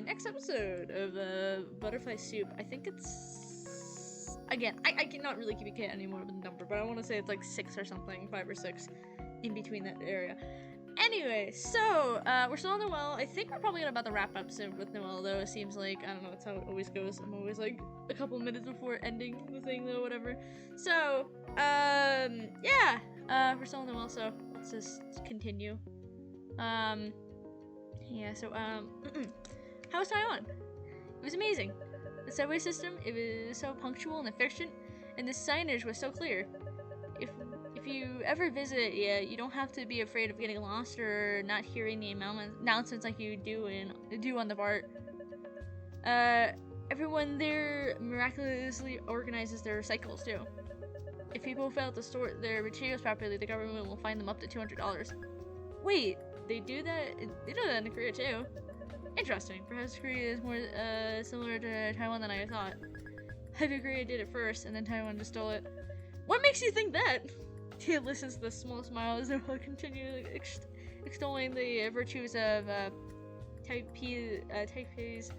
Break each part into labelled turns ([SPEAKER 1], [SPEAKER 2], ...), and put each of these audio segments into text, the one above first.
[SPEAKER 1] next episode of Butterfly Soup. I think it's again. I cannot really keep it anymore with the number, but I want to say it's like 6 or something, 5 or 6, in between that area. Anyway, so we're still on Noelle. I think we're probably about to wrap up soon with Noelle, though. It seems like I don't know. That's how it always goes. I'm always like a couple minutes before ending the thing, though. Whatever. So yeah. We're still on Noelle, so let's just continue. Yeah, so, how was Taiwan? It was amazing. The subway system, it was so punctual and efficient, and the signage was so clear. If you ever visit, yeah, you don't have to be afraid of getting lost or not hearing the announcements like you do on the BART. Everyone there miraculously organizes their cycles, too. If people fail to store their materials properly, the government will fine them up to $200. Wait, they do that? They do that in Korea too. Interesting. Perhaps Korea is more similar to Taiwan than I thought. Maybe Korea did it first, and then Taiwan just stole it. What makes you think that? He listens to the small smile as they'll continue extolling the virtues of Taipei's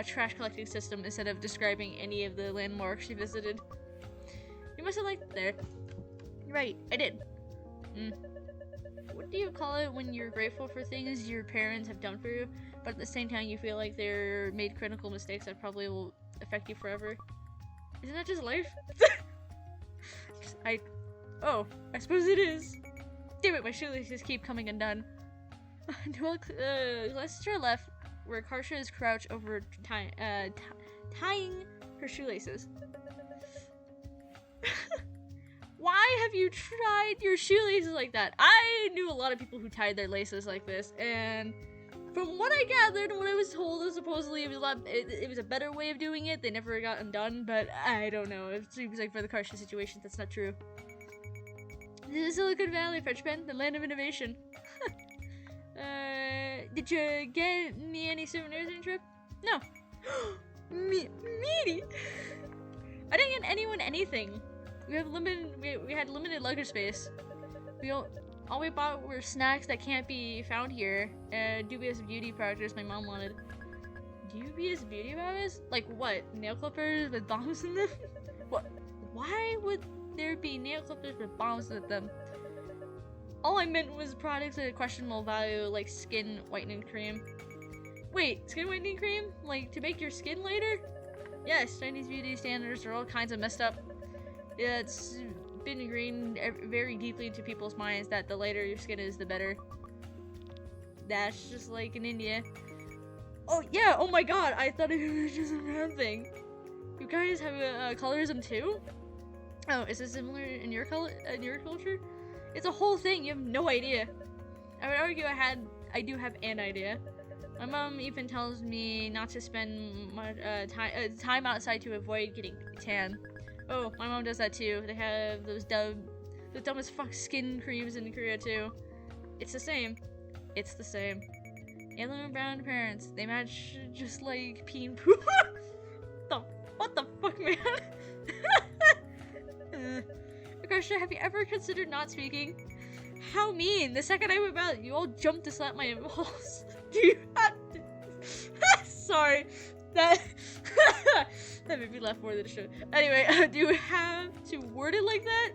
[SPEAKER 1] trash collecting system instead of describing any of the landmarks she visited. You must have liked it there. Right, I did. What do you call it when you're grateful for things your parents have done for you, but at the same time you feel like they're made critical mistakes that probably will affect you forever? Isn't that just life? I suppose it is. Damn it, my shoelaces keep coming undone. Noelle glances to her left, where Karsha is crouched over tying her shoelaces. Why have you tried your shoelaces like that? I knew a lot of people who tied their laces like this, and from what I gathered and what I was told, supposedly it was a better way of doing it. They never got undone, but I don't know. It seems like for the Karsha situation, that's not true. This is Silicon Valley, Frenchman, the land of innovation. Did you get me any souvenirs on your trip? No. Me? I didn't get anyone anything. We had limited luggage space. All we bought were snacks that can't be found here, and dubious beauty products my mom wanted. Dubious beauty products? Like what? Nail clippers with bombs in them? What? Why would there be nail clippers with bombs in them? All I meant was products of questionable value, like skin whitening cream. Wait, skin whitening cream? Like to make your skin lighter? Yes, Chinese beauty standards are all kinds of messed up. Yeah, it's been ingrained very deeply into people's minds that the lighter your skin is, the better. That's just like in India. Oh yeah, oh my god, I thought it was just a random thing. You guys have colorism too? Oh, is it similar in your culture? It's a whole thing, you have no idea. I would argue I do have an idea. My mom even tells me not to spend much time outside to avoid getting tan. Oh, my mom does that too. They have the dumbest fuck skin creams in Korea too. It's the same. It's the same. Yellow and brown parents. They match just like pee and poo. What the fuck, man? Karsha, have you ever considered not speaking? How mean! The second I went out, you all jumped to slap my balls. Do you have to? Sorry. That made me laugh more than it should. Anyway, do you have to word it like that?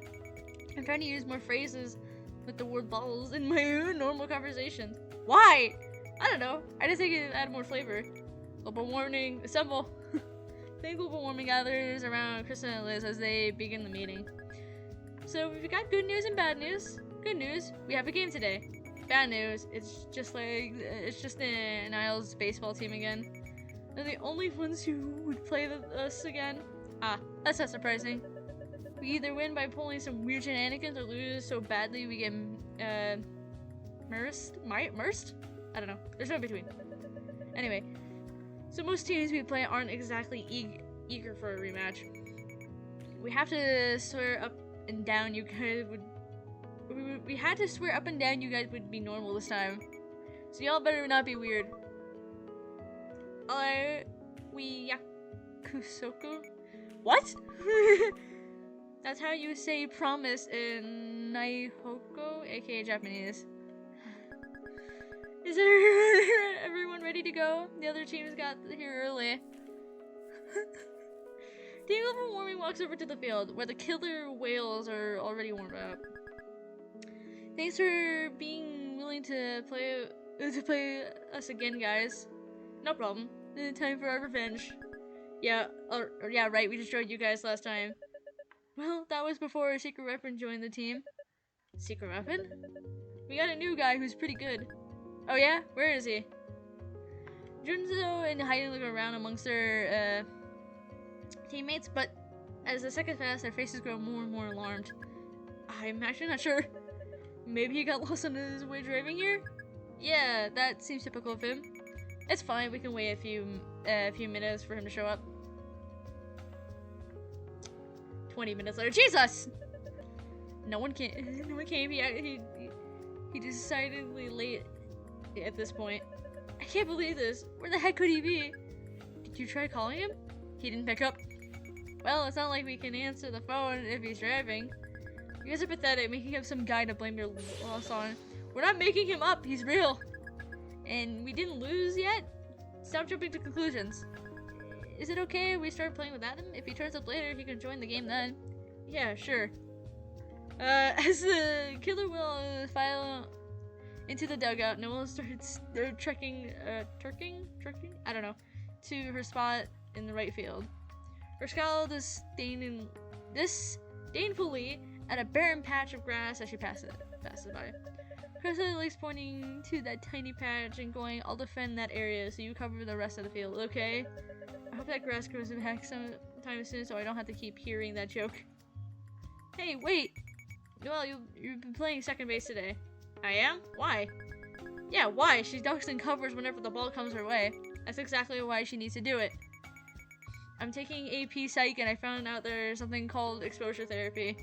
[SPEAKER 1] I'm trying to use more phrases with the word balls in my own normal conversations. Why? I don't know. I just think it add more flavor. Global warming, assemble. Think global warming gathers around Kristen and Liz as they begin the meeting. So we've got good news and bad news. Good news, we have a game today. Bad news, it's just the Niles baseball team again. They're the only ones who would play us again. Ah, that's not surprising. We either win by pulling some weird shenanigans or lose so badly we get immersed? I don't know. There's no in between. Anyway, so most teams we play aren't exactly eager for a rematch. We have to swear up and down you guys would. We had to swear up and down you guys would be normal this time. So y'all better not be weird. Yakusoku? What? That's how you say promise in Naihoko, aka Japanese. Is everyone ready to go. The other teams got here early. Team Level Warming walks over to the field, where the killer whales are already warmed up. Thanks for being willing to play us again, guys. No problem. Time for our revenge. Yeah, yeah, right, we destroyed you guys last time. Well, that was before a secret weapon joined the team. Secret weapon? We got a new guy who's pretty good. Oh yeah? Where is he? Junzo and Heidi look around amongst their teammates, but as the seconds pass, their faces grow more and more alarmed. I'm actually not sure. Maybe he got lost on his way driving here? Yeah, that seems typical of him. It's fine, we can wait a few minutes for him to show up. 20 minutes later. Jesus! No one came. He decidedly late at this point. I can't believe this. Where the heck could he be? Did you try calling him? He didn't pick up. Well, it's not like we can answer the phone if he's driving. You guys are pathetic, making up some guy to blame your loss on. We're not making him up. He's real. And we didn't lose yet? Stop jumping to conclusions. Is it okay if we start playing without him? If he turns up later, he can join the game then. Yeah, sure. As the killer will file into the dugout, Noelle starts trekking, I don't know, to her spot in the right field. Her scowl disdainfully at a barren patch of grass as she passes by. Krista likes pointing to that tiny patch and going, I'll defend that area so you cover the rest of the field, okay? I hope that grass grows back sometime soon so I don't have to keep hearing that joke. Hey, wait! Noelle, you've been playing second base today. I am? Why? Yeah, why? She ducks and covers whenever the ball comes her way. That's exactly why she needs to do it. I'm taking AP Psych and I found out there's something called exposure therapy.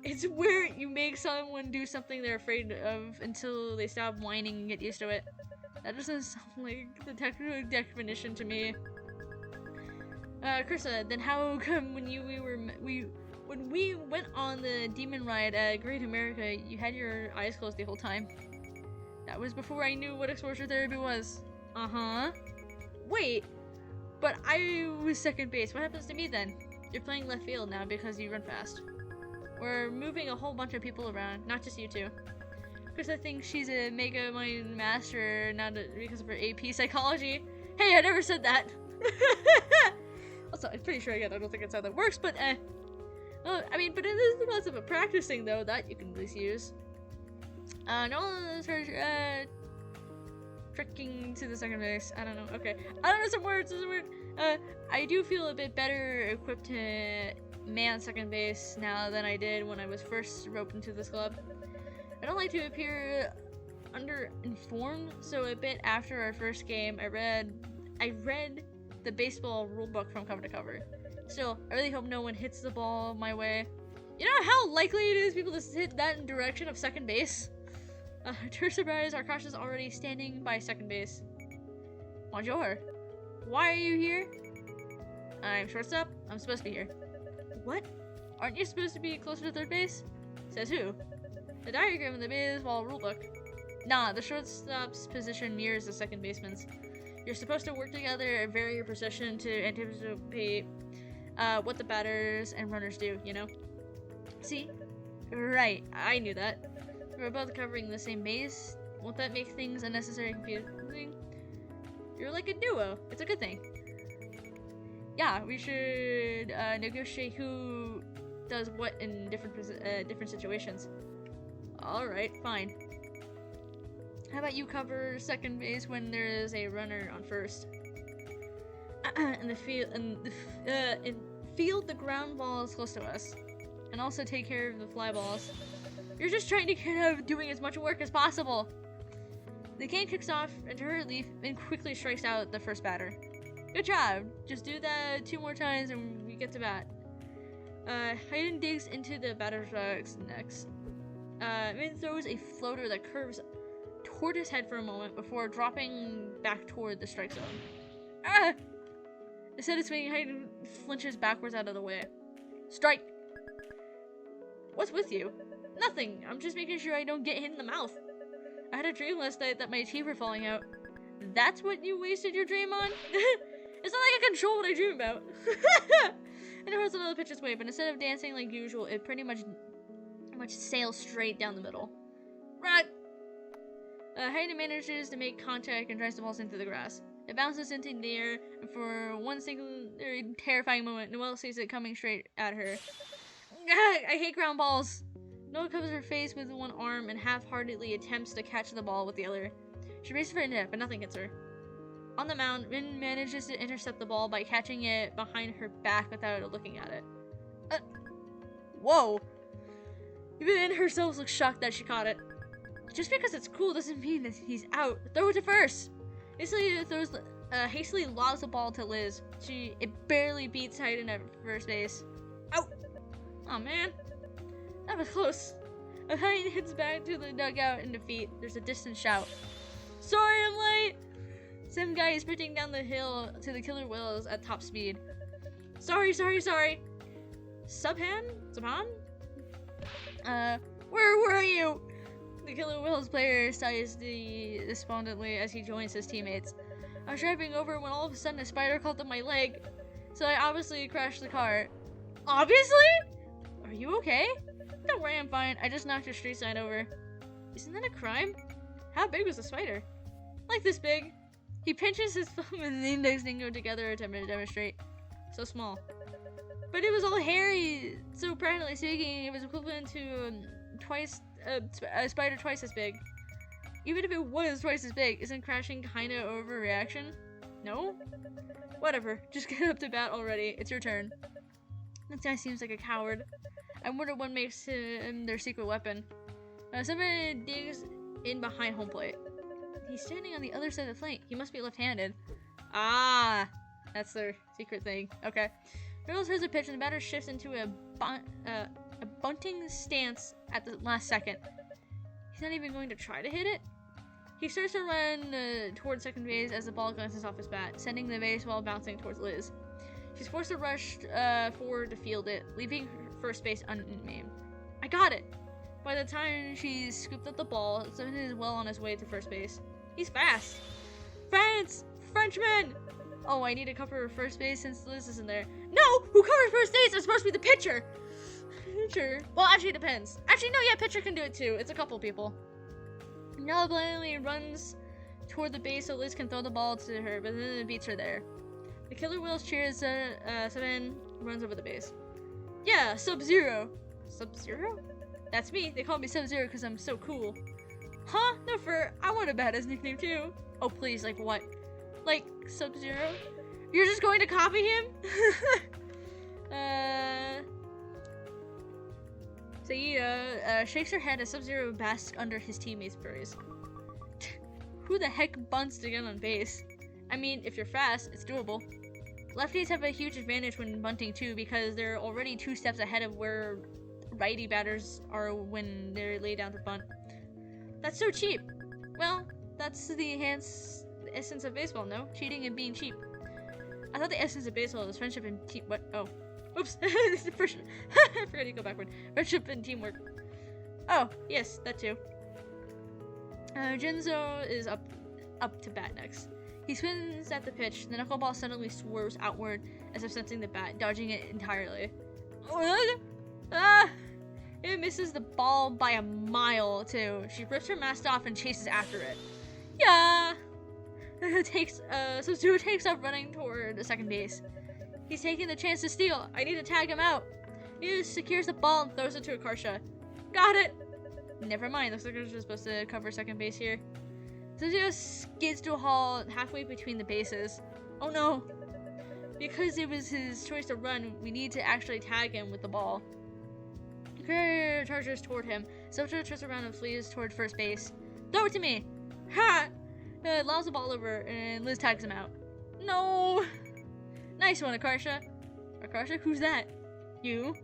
[SPEAKER 1] It's where you make someone do something they're afraid of until they stop whining and get used to it. That doesn't sound like the technical definition to me. Krista, then how come when we went on the demon ride at Great America, you had your eyes closed the whole time? That was before I knew what exposure therapy was. Uh-huh. Wait, but I was second base. What happens to me then? You're playing left field now because you run fast. We're moving a whole bunch of people around, not just you two. Krista thinks she's a Mega Mind Master not because of her AP Psychology. Hey, I never said that! Also, I'm pretty sure again, I don't think it's how that works, but well, I mean, but it is lots of a practice thing though that you can at least use. Noelle is trekking to the second base. I don't know. Okay, I don't know some words. I do feel a bit better equipped to man second base now than I did when I was first roped into this club. I don't like to appear underinformed, so a bit after our first game, I read the baseball rulebook from cover to cover. Still, I really hope no one hits the ball my way. You know how likely it is people to hit that in direction of second base? To her surprise, Arkash is already standing by second base. Bonjour. Why are you here? I'm shortstop. I'm supposed to be here. What? Aren't you supposed to be closer to third base? Says who? The diagram in the baseball rulebook. Nah, the shortstop's position mirrors the second baseman's. You're supposed to work together at varying precision to anticipate what the batters and runners do, you know? See? Right, I knew that. We're both covering the same base. Won't that make things unnecessarily confusing? You're like a duo. It's a good thing. Yeah, we should negotiate who does what in different situations. Alright, fine. How about you cover second base when there's a runner on first? In the field, the ground ball is close to us. And also take care of the fly balls. You're just trying to get out of doing as much work as possible. The game kicks off into her relief and quickly strikes out the first batter. Good job. Just do that 2 more times and we get to bat. Hayden digs into the batter's next. Min throws a floater that curves toward his head for a moment before dropping back toward the strike zone. Ah! Instead of swinging, Hayden flinches backwards out of the way. Strike! What's with you? Nothing. I'm just making sure I don't get hit in the mouth. I had a dream last night that my teeth were falling out. That's what you wasted your dream on? It's not like I control what I dream about. And it hurts another pitcher's way, but instead of dancing like usual, it pretty much sails straight down the middle. Right. Hayden manages to make contact and drives the ball into the grass. It bounces into the air, and for one single terrifying moment, Noelle sees it coming straight at her. I hate ground balls. Noelle covers her face with one arm and half-heartedly attempts to catch the ball with the other. She races for a net, but nothing hits her. On the mound, Rin manages to intercept the ball by catching it behind her back without looking at it. Whoa! Even Rin herself looks shocked that she caught it. Just because it's cool doesn't mean that he's out. Throw it to first! Hastily lobs the ball to Liz. It barely beats Hayden at first base. Out! Oh man. That was close. Hayden heads back to the dugout in defeat. There's a distant shout. Sorry I'm late! Some guy is sprinting down the hill to the killer whales at top speed. Sorry. Subhan? Where were you? The killer whales player sighs despondently as he joins his teammates. I was driving over when all of a sudden a spider crawled up my leg, so I obviously crashed the car. Obviously? Are you okay? Don't worry, I'm fine. I just knocked your street sign over. Isn't that a crime? How big was the spider? Like this big. He pinches his thumb and the index finger together to demonstrate. So small. But it was all hairy, so practically speaking, it was equivalent to a spider twice as big. Even if it was twice as big, isn't crashing kinda overreaction? No? Whatever, just get up to bat already. It's your turn. This guy seems like a coward. I wonder what makes him their secret weapon. Somebody digs in behind home plate. He's standing on the other side of the plate. He must be left-handed. Ah, that's their secret thing. Okay. Reynolds throws a pitch and the batter shifts into a bunting stance at the last second. He's not even going to try to hit it. He starts to run towards second base as the ball glances off his bat, sending the baseball bouncing towards Liz. She's forced to rush forward to field it, leaving first base unnamed. I got it! By the time she's scooped up the ball, Simon is well on his way to first base. He's fast! Frenchman! Oh, I need to cover first base since Liz isn't there. No! Who covers first base? It's supposed to be the pitcher! Pitcher? Well, actually, it depends. Actually, no, yeah, pitcher can do it too. It's a couple people. Noelle blindly runs toward the base so Liz can throw the ball to her, but then it beats her there. The killer whales cheers Seven runs over the base. Yeah, Sub-Zero. Sub-Zero? That's me. They call me Sub-Zero because I'm so cool. Huh? No fur. I want a badass nickname too. Oh, please, like what? Like Sub-Zero? You're just going to copy him? Saida shakes her head as Sub-Zero basks under his teammates' praise. Who the heck bunts to get on base? I mean, if you're fast, it's doable. Lefties have a huge advantage when bunting too because they're already 2 steps ahead of where righty batters are when they're laid down to bunt. That's so cheap. Well, that's the essence of baseball, no? Cheating and being cheap. I thought the essence of baseball was friendship and team. What? Oh. Oops. I forgot to go backward. Friendship and teamwork. Oh, yes, that too. Genzo is up to bat next. He swings at the pitch. The knuckleball suddenly swerves outward as if sensing the bat, dodging it entirely. It misses the ball by a mile, too. She rips her mask off and chases after it. Yeah! Sub-Zero takes off running toward the second base. He's taking the chance to steal. I need to tag him out. He secures the ball and throws it to Akarsha. Got it! Never mind, looks like we're just supposed to cover second base here. Sub-Zero skids to a halt halfway between the bases. Oh no! Because it was his choice to run, we need to actually tag him with the ball. Carrier charges toward him. Sub-Zero turns around and flees toward first base. Throw it to me! Ha! Lobs the ball over and Liz tags him out. No! Nice one, Akarsha. Akarsha, who's that? You?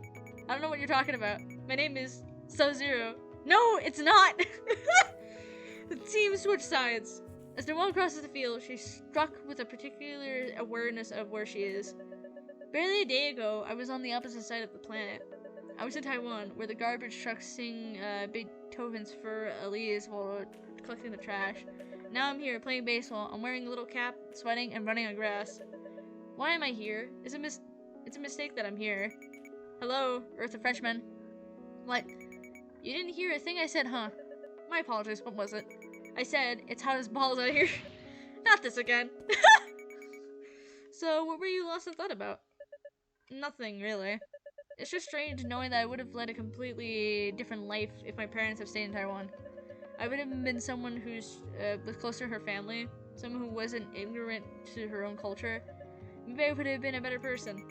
[SPEAKER 1] I don't know what you're talking about. My name is Sub-Zero. No, it's not! The team switch sides. As Noelle crosses the field, she's struck with a particular awareness of where she is. Barely a day ago, I was on the opposite side of the planet. I was in Taiwan, where the garbage trucks sing Beethoven's for Elise while collecting the trash. Now I'm here playing baseball. I'm wearing a little cap, sweating, and running on grass. Why am I here? It's a mistake that I'm here. Hello, Earth of Frenchman. What? You didn't hear a thing I said, huh? My apologies, what was it? I said, it's hot as balls out here. Not this again. So, what were you lost in thought about? Nothing, really. It's just strange knowing that I would have led a completely different life if my parents had stayed in Taiwan. I would have been someone who's was close to her family, someone who wasn't ignorant to her own culture. Maybe I would have been a better person.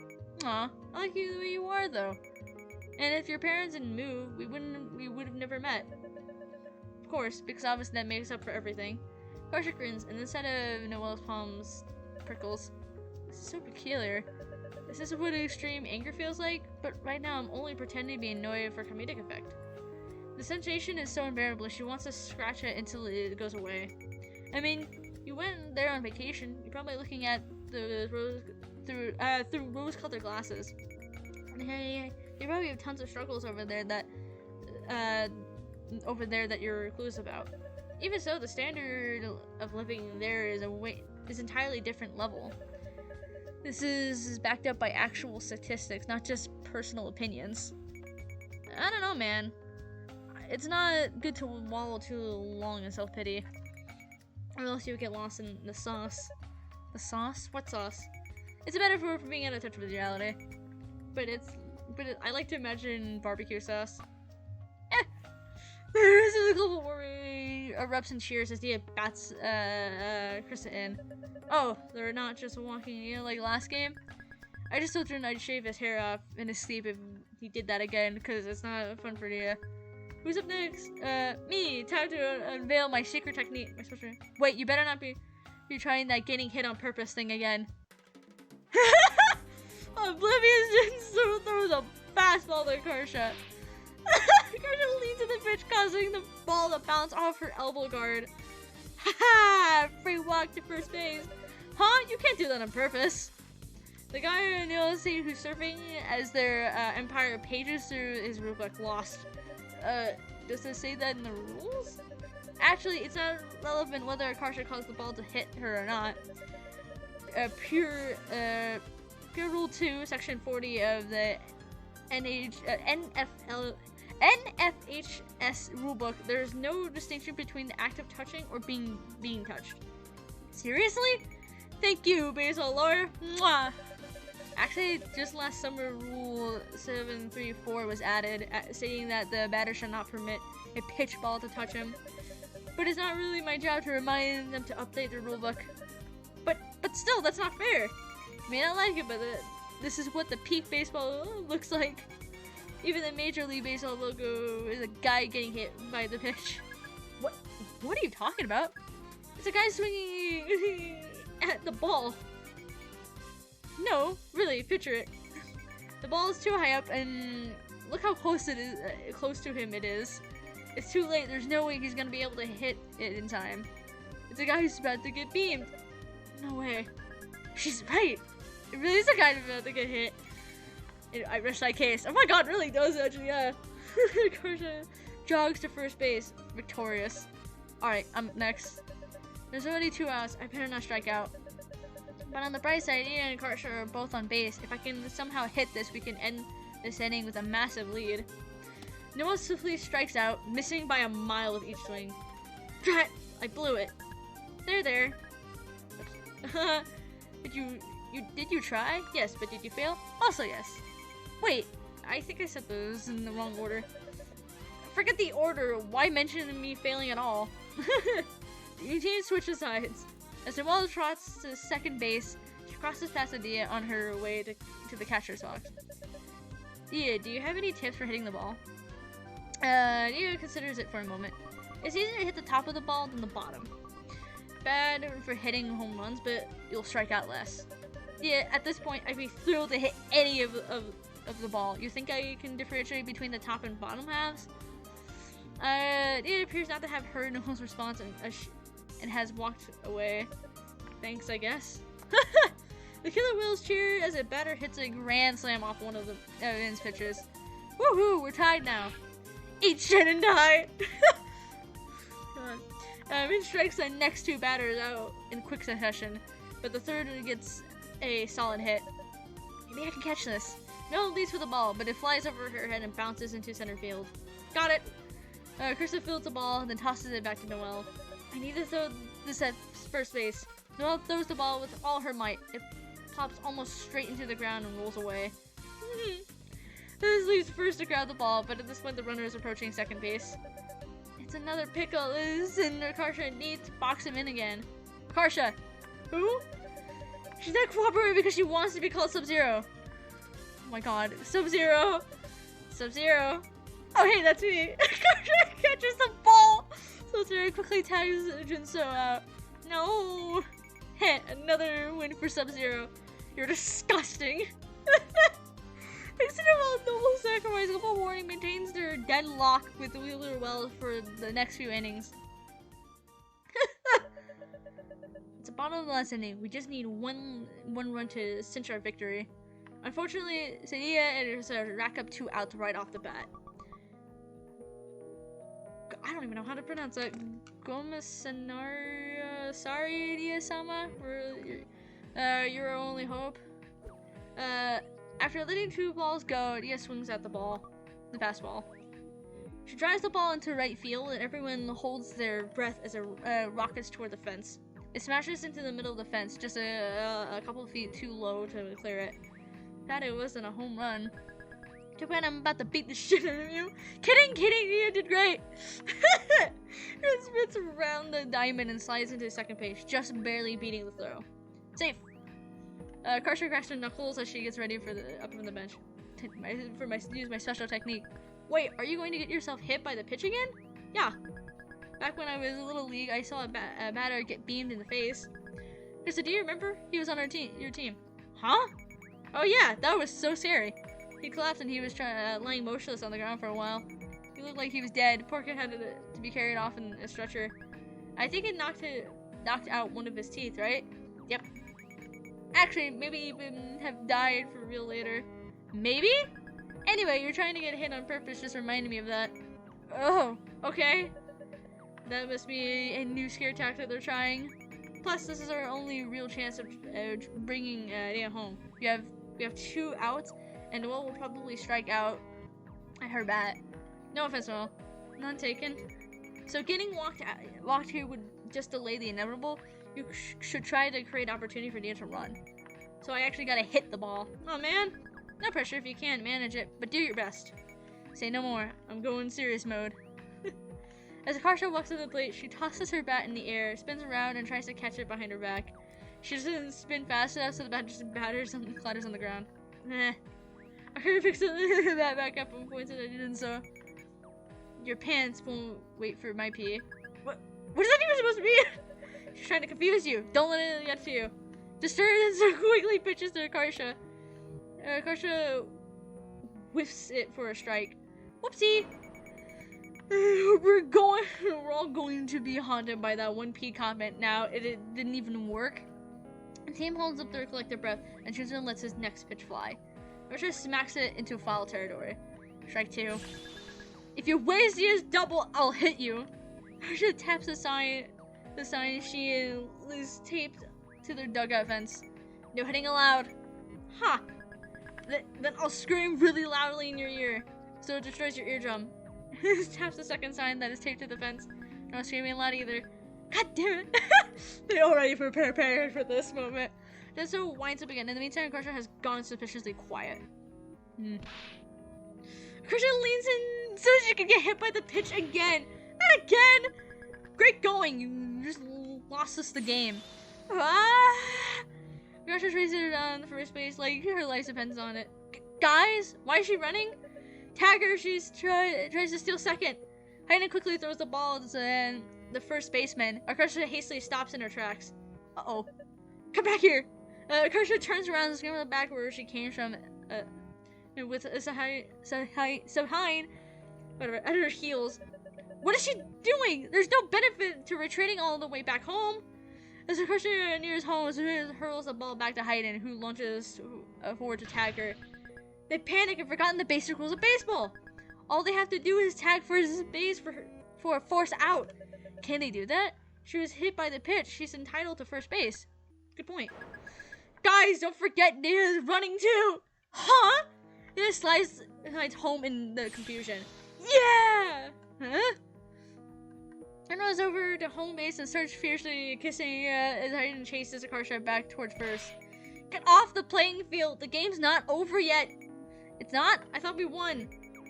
[SPEAKER 1] Aw, I like you the way you are, though. And if your parents didn't move, we would have never met. Of course, because obviously that makes up for everything. Harsha grins, and instead of Noelle's palms, prickles. This is so peculiar. This is what extreme anger feels like, but right now I'm only pretending to be annoyed for comedic effect. The sensation is so unbearable, she wants to scratch it until it goes away. I mean, you went there on vacation, you're probably looking at the rose through rose-colored glasses. And hey, you probably have tons of struggles over there that you're recluse about. Even so, the standard of living there is entirely different level. This is backed up by actual statistics, not just personal opinions. I don't know, man. It's not good to wallow too long in self-pity, or else you get lost in the sauce. The sauce? What sauce? It's a metaphor for being out of touch with reality. But I like to imagine barbecue sauce. This is a global warming erupts and cheers as Dia bats Krista in. Oh, they're not just walking in like last game? I just told him I'd shave his hair off in his sleep if he did that again, because it's not fun for Dia. Who's up next? Me! Time to unveil my secret technique. Wait, you better not be trying that getting hit on purpose thing again. Oblivious just throws a fastball to Karsha. Karsha leads to the pitch, causing the ball to bounce off her elbow guard. Haha! Free walk to first base. Huh? You can't do that on purpose. The guy Noelle see who's surfing as their empire pages through his rulebook lost. Does it say that in the rules? Actually, it's not relevant whether Karsha caused the ball to hit her or not. Pure Rule 2, Section 40 of the NFHS rulebook, there's no distinction between the act of touching or being touched. Seriously? Thank you, baseball lawyer. Mwah! Actually, just last summer, Rule 734 was added, stating that the batter should not permit a pitch ball to touch him. But it's not really my job to remind them to update their rulebook. But still, that's not fair. You may not like it, but this is what the peak baseball looks like. Even the Major League Baseball logo is a guy getting hit by the pitch. What are you talking about? It's a guy swinging at the ball. No, really, picture it. The ball is too high up, and look how close it is. Close to him it is. It's too late. There's no way he's gonna be able to hit it in time. It's a guy who's about to get beamed. No way. She's right. It really is a guy who's about to get hit. I rest my case. Oh my god, really does actually, yeah. Karsha jogs to first base, victorious. Alright, I'm next. There's already 2 outs. I better not strike out. But on the bright side, Ian and Karsha are both on base. If I can somehow hit this, we can end this inning with a massive lead. Noelle swiftly strikes out, missing by a mile with each swing. Drat! I blew it. There. Did you try? Yes, but did you fail? Also yes. Wait, I think I said those in the wrong order. Forget the order. Why mention me failing at all? The team switches sides. As Noelle trots to second base, she crosses past Dia on her way to the catcher's box. Dia, do you have any tips for hitting the ball? Dia considers it for a moment. It's easier to hit the top of the ball than the bottom. Bad for hitting home runs, but you'll strike out less. Yeah, at this point, I'd be thrilled to hit any of the ball. You think I can differentiate between the top and bottom halves? It appears not to have heard Noelle's response and has walked away. Thanks, I guess. The Killer Whales cheer as a batter hits a grand slam off one of the Evans pitches. Woohoo! We're tied now. Eat shit and die. God. Min strikes the next two batters out in quick succession, but the third gets a solid hit. Maybe I can catch this. Noelle leads for the ball, but it flies over her head and bounces into center field. Got it! Krista fields the ball, then tosses it back to Noelle. I need to throw this at first base. Noelle throws the ball with all her might. It pops almost straight into the ground and rolls away. This leaves first to grab the ball, but at this point the runner is approaching second base. It's another pickle, and Karsha needs to box him in again. Karsha! Who? She's not cooperating because she wants to be called Sub-Zero. Oh my god. Sub-Zero! Sub-Zero! Oh hey, that's me! Karsha catches the ball! Sub-Zero quickly tags Jinso out. No! Heh, another win for Sub-Zero. You're disgusting! Instead of a noble sacrifice, Global Warning maintains their deadlock with Wheeler Wells for the next few innings. It's the bottom of the last inning. We just need one run to cinch our victory. Unfortunately, Sadia and rack up 2 outs right off the bat. I don't even know how to pronounce that. Gomasenaria, sorry, Dia-sama, you're our only hope. After letting 2 balls go, Dia swings at the fastball. She drives the ball into right field, and everyone holds their breath as it rockets toward the fence. It smashes into the middle of the fence, just a couple of feet too low to clear it. That it wasn't a home run. Too bad I'm about to beat the shit out of you. Kidding, Dia did great. It spits around the diamond and slides into second base, just barely beating the throw. Safe. Karsha cracks her knuckles as she gets ready for up on the bench. Use my special technique. Wait, are you going to get yourself hit by the pitch again? Yeah. Back when I was a little league, I saw a batter get beamed in the face. Krista, do you remember? He was on your team. Huh? Oh yeah, that was so scary. He collapsed and he was lying motionless on the ground for a while. He looked like he was dead. Poor kid had to be carried off in a stretcher. I think it knocked out one of his teeth, right? Yep. Actually, maybe even have died for real later. Maybe? Anyway, you're trying to get hit on purpose just reminded me of that. Oh, okay. That must be a new scare tactic they're trying. Plus, this is our only real chance of bringing Nia home. We have 2 outs, and Noelle will probably strike out at her bat. No offense, Noelle. None taken. So getting walked here would just delay the inevitable. You should try to create opportunity for Nia to run. So I actually gotta hit the ball. Oh man. No pressure if you can't manage it, but do your best. Say no more. I'm going serious mode. As Karsha walks to the plate, she tosses her bat in the air, spins around, and tries to catch it behind her back. She doesn't spin fast enough, so the bat just clatters on the ground. Nah. Karsha picks the bat back up and points at it and so. Your pants won't wait for my pee. What is that even supposed to be? She's trying to confuse you. Don't let it get to you. Disturbed and so quickly pitches to Karsha. Karsha whiffs it for a strike. Whoopsie! We're all going to be haunted by that 1P comment now. It didn't even work. The team holds up their collective breath, and Shinzo lets his next pitch fly. Karsha smacks it into foul territory. Strike 2. If you waste Dia's double, I'll hit you. Karsha taps the sign she is taped to their dugout fence. No hitting allowed. Ha! Then I'll scream really loudly in your ear, so it destroys your eardrum. Taps the second sign that is taped to the fence. Not screaming loud either. God damn it! They already prepared for this moment. Then so winds up again. In the meantime, Karsha has gone suspiciously quiet. Karsha leans in so she can get hit by the pitch again. Not again! Great going, you just lost us the game. Karsha traces her down the first base like her life depends on it. Guys, why is she running? Tag her, she's tries to steal second. Hayden quickly throws the ball to the first baseman. Karsha hastily stops in her tracks. Uh-oh. Come back here! Karsha turns around and screams back where she came from with Sahine at her heels. What is she doing? There's no benefit to retreating all the way back home. As Karsha nears home, Sahine hurls the ball back to Hayden, who launches forward to tag her. They panic and forgotten the basic rules of baseball. All they have to do is tag first base for a force out. Can they do that? She was hit by the pitch. She's entitled to first base. Good point. Guys, don't forget Nia's running too! Huh? Nia slides home in the confusion. Yeah! Huh? Anna runs over to home base and starts fiercely kissing as Hayden chases the car shot back towards first. Get off the playing field! The game's not over yet! It's not? I thought we won.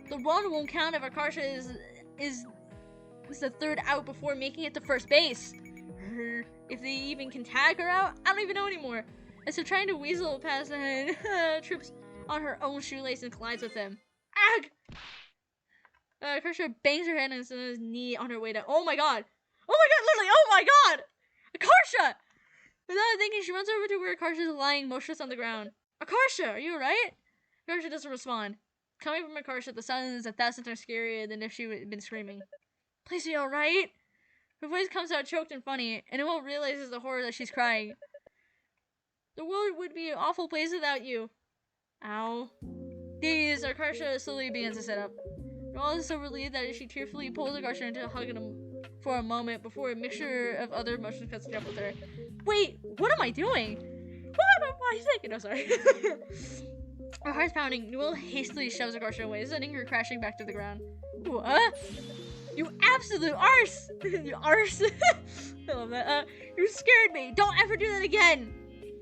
[SPEAKER 1] The run won't count if Akarsha is the third out before making it to first base. If they even can tag her out, I don't even know anymore. As they're trying to weasel past the trips on her own shoelace and collides with them. Ag! Akarsha bangs her head on his knee on her way down. Oh my god! Oh my god, Lily! Oh my god! Akarsha! Without thinking, she runs over to where Akarsha is lying motionless on the ground. Akarsha, are you alright? Akarsha doesn't respond. Coming from Akarsha, the sound is 1,000 times scarier than if she had been screaming. Please be alright? Her voice comes out choked and funny, and Noelle realizes the horror that she's crying. The world would be an awful place without you. Ow. Dazed, Akarsha slowly begins to sit up. Noelle is so relieved that she tearfully pulls Akarsha into hugging him for a moment before a mixture of other emotions cuts up with her. Wait, what am I doing? What am I thinking? No, sorry. Her heart's pounding. Noelle hastily shoves Akarsha away, sending her crashing back to the ground. What? You absolute arse! You arse! I love that. You scared me! Don't ever do that again!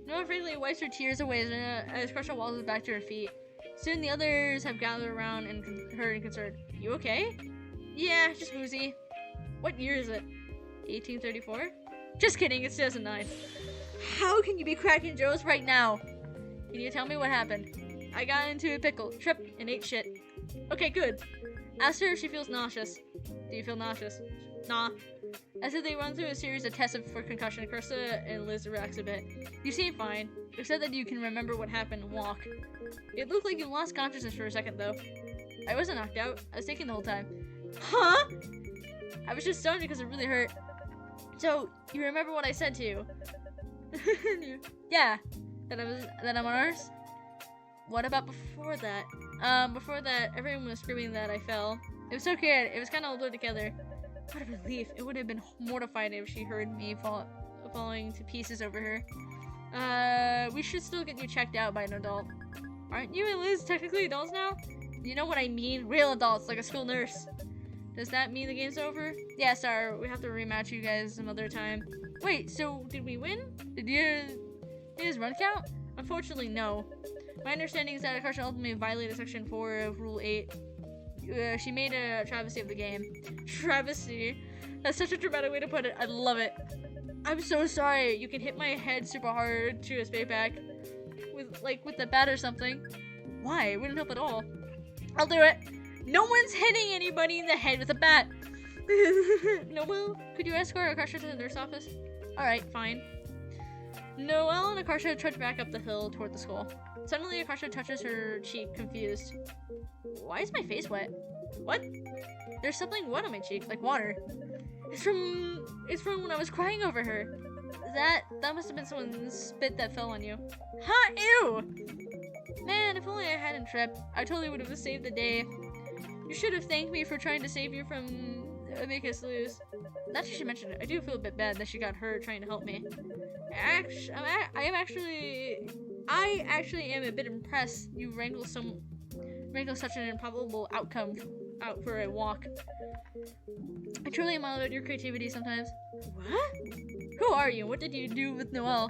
[SPEAKER 1] Noelle frankly wipes her tears away as Akarsha waddles back to her feet. Soon the others have gathered around and her and concerned. You okay? Yeah, just woozy. What year is it? 1834? Just kidding, it's 2009. How can you be cracking jokes right now? Can you tell me what happened? I got into a pickle, tripped, and ate shit. Okay, good. Ask her if she feels nauseous. Do you feel nauseous? Nah. As if they run through a series of tests for concussion, Karsa and Liz relax a bit. You seem fine, except that you can remember what happened and walk. It looked like you lost consciousness for a second, though. I wasn't knocked out. I was thinking the whole time. Huh? I was just stunned because it really hurt. So, you remember what I said to you? Yeah. That I'm on Earth? What about before that? Before that, everyone was screaming that I fell. It was so good. It was kind of all blurred together. What a relief. It would have been mortified if she heard me falling to pieces over her. We should still get you checked out by an adult. Aren't you and Liz technically adults now? You know what I mean? Real adults, like a school nurse. Does that mean the game's over? Yeah, sorry. We have to rematch you guys some other time. Wait, so did we win? Did his run count? Unfortunately, no. My understanding is that Akarsha ultimately violated Section 4 of Rule 8. She made a travesty of the game. Travesty? That's such a dramatic way to put it. I love it. I'm so sorry. You can hit my head super hard to escape back. With the bat or something. Why? It wouldn't help at all. I'll do it. No one's hitting anybody in the head with a bat. Noelle, could you escort Akarsha to the nurse office? Alright, fine. Noelle and Akarsha trudge back up the hill toward the school. Suddenly, Akarsha touches her cheek, confused. Why is my face wet? What? There's something wet on my cheek, like water. It's from when I was crying over her. That must have been someone's spit that fell on you. Huh? Ew! Man, if only I hadn't tripped, I totally would have saved the day. You should have thanked me for trying to save you from make us lose. Not that she mentioned it. I do feel a bit bad that she got hurt trying to help me. I actually am a bit impressed you wrangle such an improbable outcome out for a walk. I truly admire your creativity sometimes. What? Who are you? What did you do with Noelle?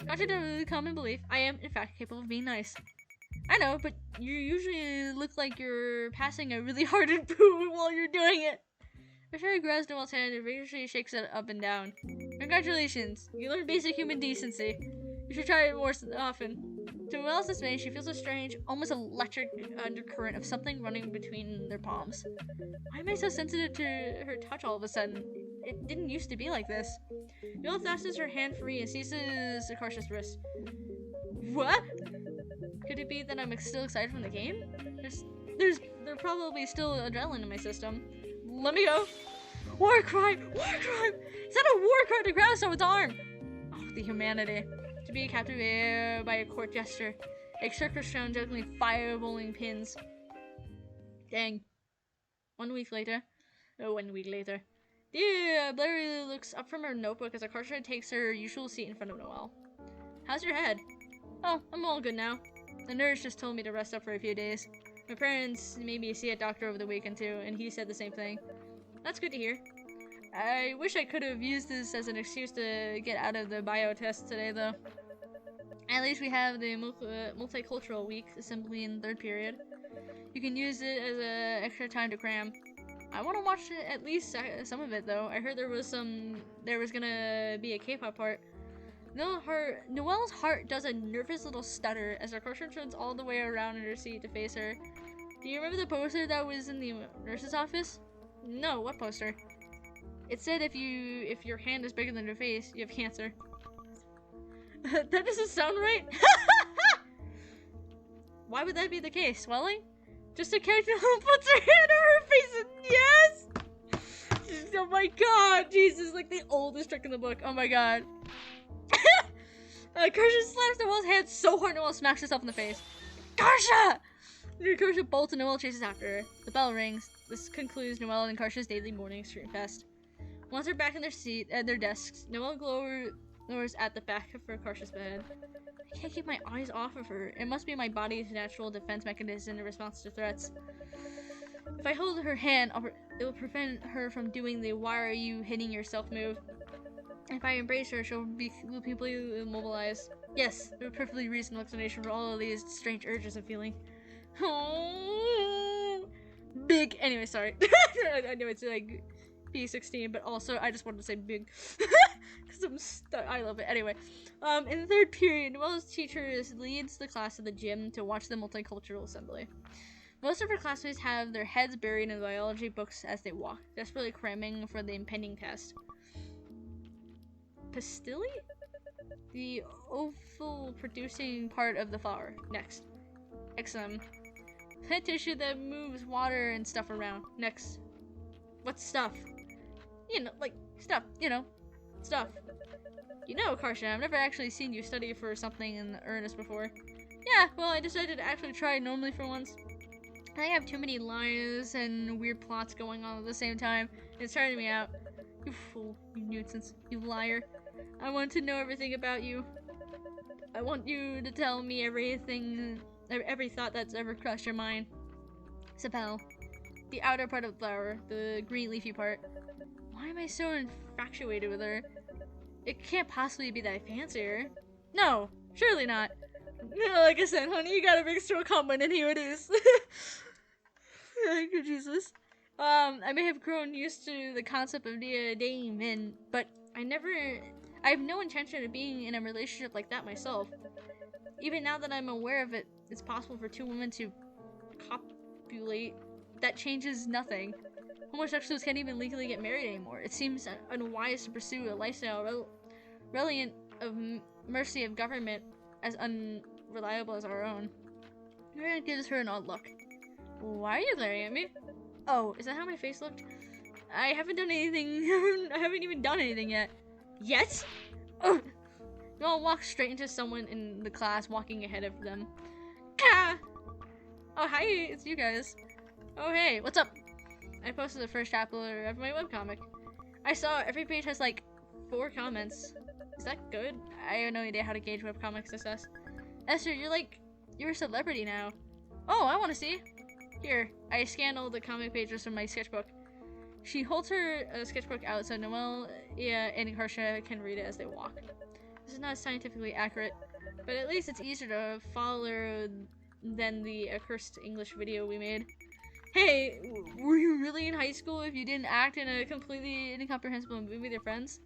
[SPEAKER 1] Contrary to common belief, I am, in fact, capable of being nice. I know, but you usually look like you're passing a really hard poo while you're doing it. Before grabs Noelle's hand and vigorously shakes it up and down. Congratulations, you learned basic human decency. You should try it more often. To Noelle's dismay, she feels a strange, almost electric undercurrent of something running between their palms. Why am I so sensitive to her touch all of a sudden? It didn't used to be like this. Noelle fastens her hand free and seizes Akarsha's wrist. What? Could it be that I'm still excited from the game? There's probably still adrenaline in my system. Let me go. War crime! War crime! Is that a war crime to grab someone's arm? Oh, the humanity. To be captivated by a court gesture. A circus shown juggling 5 bowling pins. Dang. 1 week later. Yeah, Blair looks up from her notebook as Akarsha takes her usual seat in front of Noelle. How's your head? Oh, I'm all good now. The nurse just told me to rest up for a few days. My parents made me see a doctor over the weekend too, and he said the same thing. That's good to hear. I wish I could have used this as an excuse to get out of the bio test today, though. At least we have the Multicultural week assembly in third period. You can use it as extra time to cram. I want to watch at least some of it, though. I heard there was gonna be a K-pop part. Noelle's heart does a nervous little stutter as her crush turns all the way around in her seat to face her. Do you remember the poster that was in the nurse's office? No, what poster? It said if your hand is bigger than your face, you have cancer. That doesn't sound right. Why would that be the case? Swelling? Just a character who puts her hand over her face and yes! Oh my god, Jesus, like the oldest trick in the book. Oh my god. Karsha slaps Noelle's hand so hard Noelle smacks herself in the face. Karsha! Karsha bolts and Noelle chases after her. The bell rings. This concludes Noelle and Karsha's daily morning screen fest. Once they're back in their desks, Noelle lowers at the back of her Karsha's bed. I can't keep my eyes off of her. It must be my body's natural defense mechanism in response to threats. If I hold her hand, it will prevent her from doing the "why are you hitting yourself" move. If I embrace her, she'll be completely immobilized. Yes, a perfectly reasonable explanation for all of these strange urges I'm feeling. Oh, big. Anyway, sorry. I know it's like B16, but also I just wanted to say big because I love it. Anyway, in the third period, Noelle's teacher leads the class to the gym to watch the multicultural assembly. Most of her classmates have their heads buried in biology books as they walk, desperately cramming for the impending test. Pastille? The oval producing part of the flower. Next. Exum. Plant tissue that moves water and stuff around. Next. What's stuff? You know, like, stuff. You know. Stuff. You know, Karsha, I've never actually seen you study for something in earnest before. Yeah, well, I decided to actually try it normally for once. I think I have too many lines and weird plots going on at the same time. It's tiring me out. You fool. You nuisance. You liar. I want to know everything about you. I want you to tell me everything, every thought that's ever crossed your mind. Sepal. The outer part of the flower, the green leafy part. Why am I so infatuated with her? It can't possibly be that I fancy her. No, surely not. No, like I said, honey, you got a big strong comment and here it is. Thank you, Jesus. I may have grown used to the concept of dating men, but I have no intention of being in a relationship like that myself. Even now that I'm aware of it, it's possible for two women to copulate. That changes nothing. Homosexuals can't even legally get married anymore. It seems unwise to pursue a lifestyle reliant of mercy of government as unreliable as our own. Miriam gives her an odd look. Why are you glaring at me? Oh, is that how my face looked? I haven't done anything. I haven't even done anything yet. Yet? Oh. Noelle walks straight into someone in the class walking ahead of them. Ah! Oh, hi, it's you guys. Oh, hey, what's up? I posted the first chapter of my webcomic. I saw every page has like 4 comments. Is that good? I have no idea how to gauge webcomic success. Esther, you're a celebrity now. Oh, I want to see. Here, I scanned all the comic pages from my sketchbook. She holds her sketchbook out so Noelle and Karsha can read it as they walk. This is not scientifically accurate, but at least it's easier to follow than the accursed English video we made. Hey, were you really in high school if you didn't act in a completely incomprehensible movie with your friends?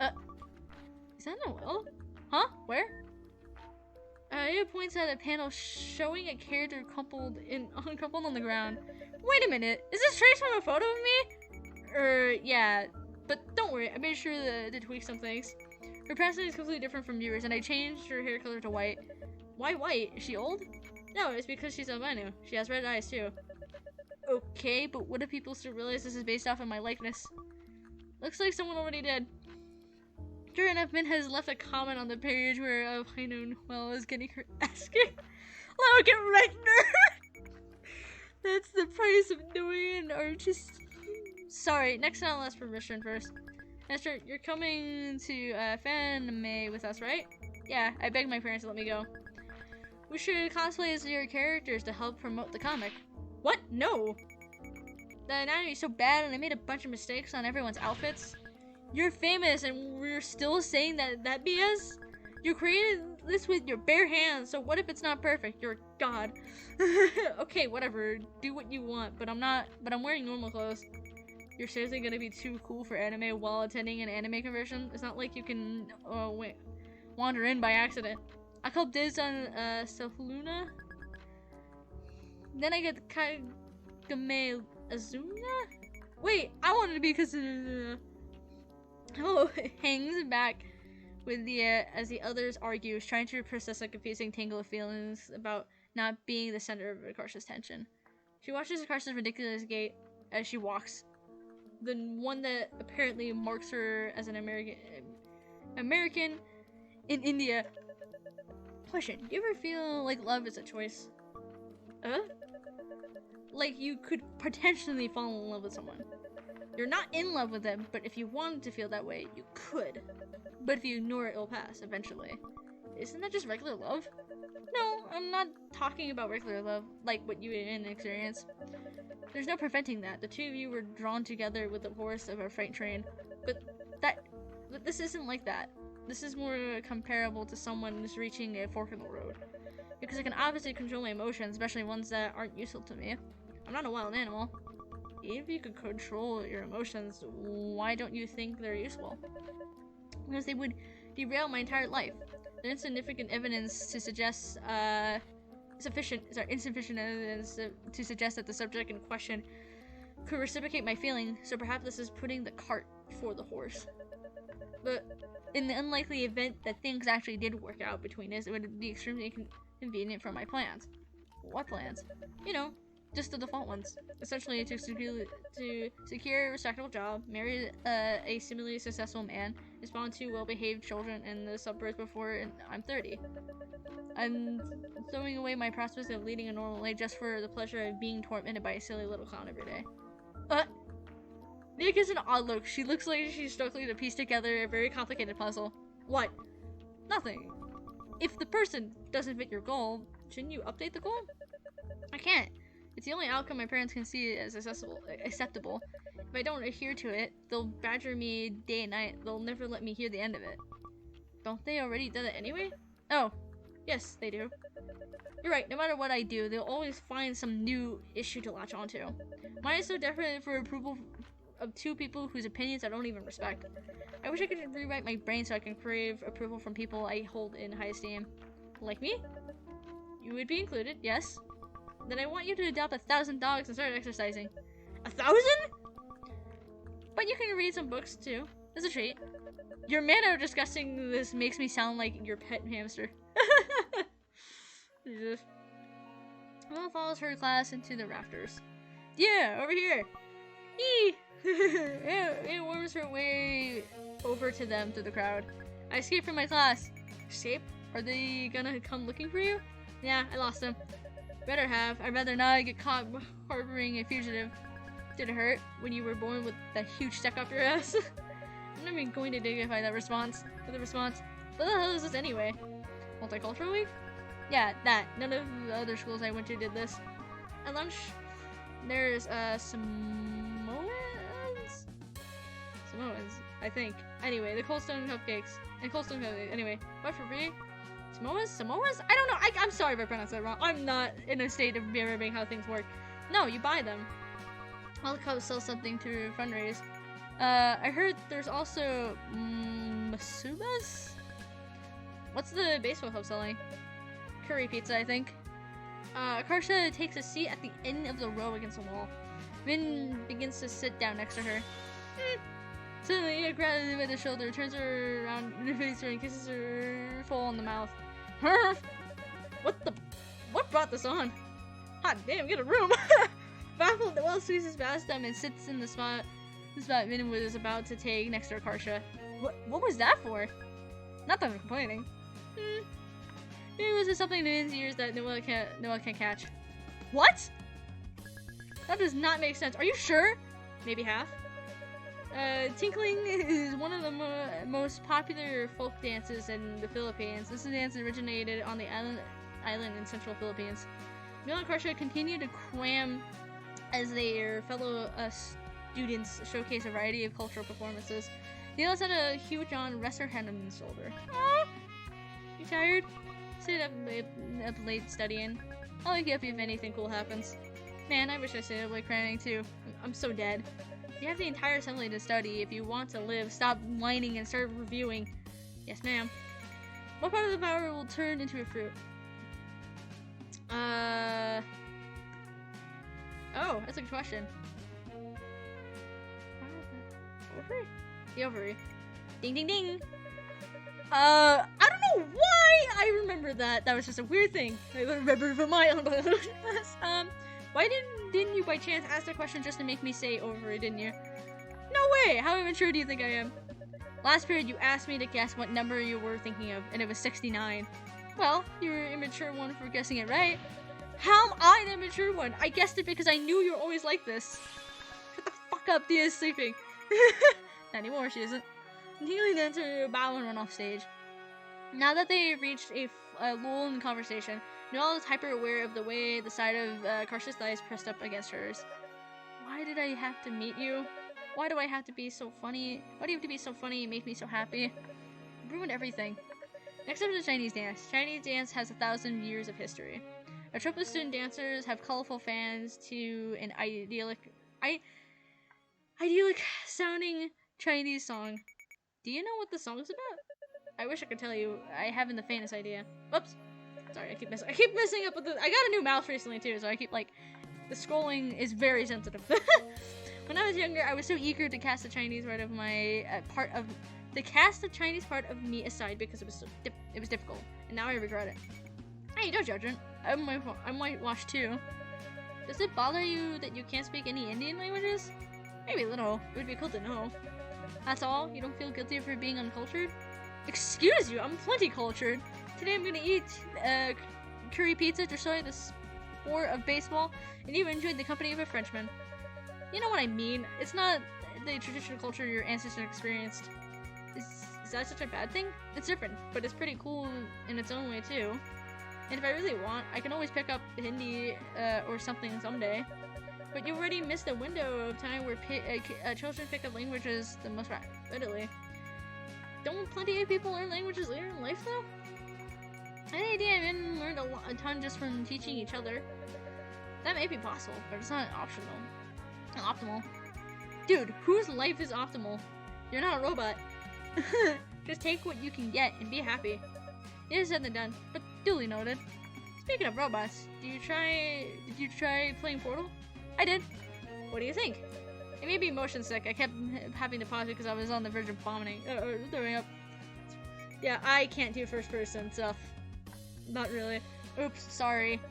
[SPEAKER 1] Is that Noelle? Huh? Where? It points at a panel showing a character crumpled on the ground. Wait a minute, is this traced from a photo of me? Yeah, but don't worry, I made sure to tweak some things. Her personality is completely different from yours, and I changed her hair color to white. Why white? Is she old? No, it's because she's albino. She has red eyes too. Okay, but what if people still realize this is based off of my likeness? Looks like someone already did. Sure enough, Min has left a comment on the page where I know Noelle is getting her ass kicked. Look at Reckner! That's the price of doing an artist. Sorry, next time I'll ask permission first. Esther, you're coming to Fanime with us, right? Yeah, I begged my parents to let me go. We should cosplay as your characters to help promote the comic. What? No! The anatomy is so bad and I made a bunch of mistakes on everyone's outfits. You're famous and we're still saying that BS? You created this with your bare hands, so what if it's not perfect? You're a god. Okay, whatever. Do what you want, but I'm wearing normal clothes. You're seriously gonna be too cool for anime while attending an anime convention? It's not like you can wander in by accident. I called dibs on Seluna. Then I get Kagame Azuna? Wait, I wanted to be Kazuna. Oh, hangs back with the as the others argue, trying to process a confusing tangle of feelings about not being the center of Akarsha's tension. She watches Akarsha's ridiculous gait as she walks. The one that apparently marks her as an American in India. Question, do you ever feel like love is a choice? Like you could potentially fall in love with someone. You're not in love with them, but if you wanted to feel that way, you could. But if you ignore it, it'll pass eventually. Isn't that just regular love? No, I'm not talking about regular love, like what you didn't experience. There's no preventing that. The two of you were drawn together with the force of a freight train. But this isn't like that. This is more comparable to someone who's reaching a fork in the road. Because I can obviously control my emotions, especially ones that aren't useful to me. I'm not a wild animal. If you could control your emotions, why don't you think they're useful? Because they would derail my entire life. There's insufficient evidence to suggest insufficient evidence to suggest that the subject in question could reciprocate my feeling, so perhaps this is putting the cart before the horse. But in the unlikely event that things actually did work out between us, it would be extremely inconvenient for my plans. What plans? You know, just the default ones. Essentially, to secure a respectable job, marry a similarly successful man, and spawn 2 well-behaved children in the suburbs before I'm 30. I'm throwing away my prospects of leading a normal life just for the pleasure of being tormented by a silly little clown every day. Nia gives an odd look. She looks like she's struggling to piece together a very complicated puzzle. What? Nothing. If the person doesn't fit your goal, shouldn't you update the goal? I can't. It's the only outcome my parents can see as acceptable. If I don't adhere to it, they'll badger me day and night. They'll never let me hear the end of it. Don't they already do that anyway? Oh, yes, they do. You're right, no matter what I do, they'll always find some new issue to latch onto. Mine is so desperate for approval of 2 people whose opinions I don't even respect. I wish I could rewrite my brain so I can crave approval from people I hold in high esteem. Like me? You would be included, yes. Then I want you to adopt 1,000 dogs and start exercising. 1,000? But you can read some books too. As a treat. Your manner of discussing this makes me sound like your pet hamster. Jesus. Noelle follows her class into the rafters. Yeah, over here. Yee! It worms her way over to them through the crowd. I escaped from my class. Escape? Are they gonna come looking for you? Yeah, I lost them. Better have. I'd rather not get caught harboring a fugitive. Did it hurt when you were born with that huge stick up your ass? I'm not even going to dignify that response. What the hell is this anyway? Multicultural week? Yeah, that. None of the other schools I went to did this. At lunch, there's Samoans, I think. Anyway, the Cold Stone cupcakes. Anyway, what for free? Samoas? I don't know. I'm sorry if I pronounced that wrong. I'm not in a state of remembering how things work. No, you buy them. All the clubs sell something to fundraise. I heard there's also Masubas? What's the baseball club selling? Curry pizza, I think. Akarsha takes a seat at the end of the row against the wall. Vin begins to sit down next to her. Suddenly, he grabs her by the shoulder, turns her around in her face and kisses her full on the mouth. What brought this on? Hot damn, get a room! Baffled, Noelle squeezes past them and sits in the spot Vin was about to take next to Akarsha. What was that for? Not that I'm complaining. Maybe it was something in Vin's ears that Noelle can't catch. What? That does not make sense. Are you sure? maybe half. Tinkling is one of the most popular folk dances in the Philippines. This dance originated on the island in central Philippines. Noelle and Karsha continue to cram as their fellow students showcase a variety of cultural performances. Noelle had a huge on rest her hand on his shoulder. Ah, you tired? Stayed up late studying. I'll wake you up if anything cool happens. Man, I wish I stayed up late cramming too. I'm so dead. You have the entire assembly to study. If you want to live, stop whining and start reviewing. Yes, ma'am. What part of the power will turn into a fruit? Oh, that's a good question. Ovary? The ovary. Ding, ding, ding. I don't know why I remember that. That was just a weird thing. I remember from my own. Why didn't you by chance ask the question just to make me say ovary, didn't you? No way! How immature do you think I am? Last period, you asked me to guess what number you were thinking of, and it was 69. Well, you were an immature one for guessing it right. How am I the immature one? I guessed it because I knew you were always like this. Shut the fuck up, Dia's sleeping. Not anymore, she isn't. Continuing then to bow and run off stage. Now that they've reached a lull in conversation, Noelle is hyper aware of the way the side of Karsha's thighs pressed up against hers. Why did I have to meet you? Why do I have to be so funny? Why do you have to be so funny and make me so happy? You ruined everything. Next up is the Chinese dance. Chinese dance has 1,000 years of history. A troupe of student dancers have colorful fans to an idyllic sounding Chinese song. Do you know what the song's about? I wish I could tell you. I haven't the faintest idea. Whoops. Sorry, I keep messing up with the. I got a new mouse recently too, so I keep the scrolling is very sensitive. When I was younger, I was so eager to cast the Chinese part of my the Chinese part of me aside because it was it was difficult, and now I regret it. Hey, don't judge it. I'm whitewashed too. Does it bother you that you can't speak any Indian languages? Maybe a little. It would be cool to know. That's all? You don't feel guilty for being uncultured? Excuse you, I'm plenty cultured. Today I'm gonna eat curry pizza, destroy the sport of baseball, and even enjoy the company of a Frenchman. You know what I mean? It's not the traditional culture your ancestors experienced. Is that such a bad thing? It's different, but it's pretty cool in its own way too. And if I really want, I can always pick up Hindi or something someday. But you already missed the window of time where children pick up languages the most readily. Don't plenty of people learn languages later in life though? Any idea I even learned a ton just from teaching each other? That may be possible, but it's not optional. Not optimal. Dude, whose life is optimal? You're not a robot. Just take what you can get and be happy. It is said and done, but duly noted. Speaking of robots, did you try playing Portal? I did. What do you think? It may be motion sick. I kept having to pause it because I was on the verge of vomiting. Throwing up. Yeah, I can't do first person stuff. Not really. Oops, sorry.